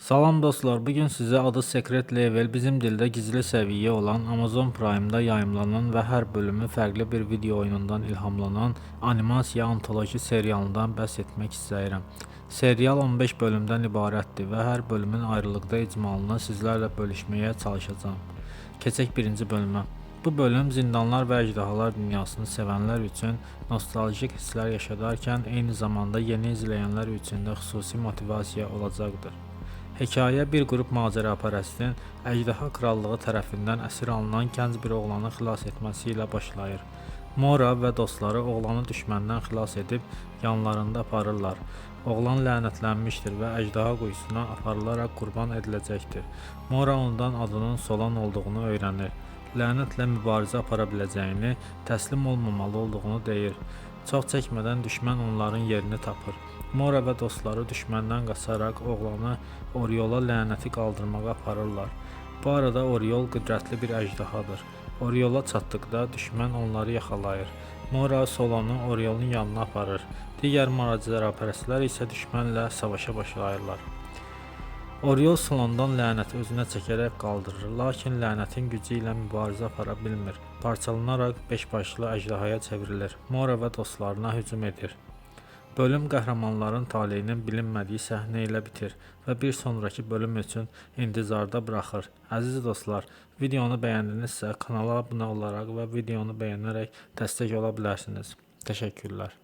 Salam dostlar, bugün sizə adı Secret Level bizim dildə gizli səviyyə olan Amazon Prime'da yayımlanan və hər bölümü fərqli bir video oyunundan ilhamlanan animasiya antoloji serialından bəhs etmək istəyirəm. Serial 15 bölümdən ibarətdir və hər bölümün ayrılıqda icmalını sizlərlə bölüşməyə çalışacağım. Keçək birinci bölümə. Bu bölüm zindanlar və əjdahalar dünyasını sevənlər üçün nostaljik hisslər yaşadarkən eyni zamanda yeni izləyənlər üçün də xüsusi motivasiya olacaqdır. Hekayə bir qrup macərapərəstin əjdaha krallığı tərəfindən əsir alınan gənc bir oğlanı xilas etməsi ilə başlayır. Mora və dostları oğlanı düşməndən xilas edib yanlarında aparırlar. Oğlan lənətlənmişdir və əjdaha quyusuna aparılaraq qurban ediləcəkdir. Mora ondan adının Solan olduğunu öyrənir. Lənətlə mübarizə apara biləcəyini, təslim olmamalı olduğunu deyir. Çox çəkmədən düşmən onların yerini tapır. Mora və dostları düşməndən qaçaraq oğlanı Oriola lənəti qaldırmağa aparırlar. Bu arada Oriol qüdrətli bir əjdahadır. Oriola çatdıqda düşmən onları yaxalayır. Mora Solanı Oriolun yanına aparır. Digər macərapərəstlər isə düşmənlə savaşa başlayırlar. Oriol Solandan lənəti özünə çəkərək qaldırır, lakin lənətin gücü ilə mübarizə apara bilmir. Parçalanaraq 5 başlı əjdahaya çevrilir. Mora və dostlarına hücum edir. Bölüm qəhrəmanların taleyinin bilinmədiyi səhnə ilə bitir və bir sonraki bölüm üçün intizarda buraxır. Əziz dostlar, videonu bəyəndinizsə kanala abunə olaraq və videonu bəyənərək dəstək ola bilərsiniz. Təşəkkürlər.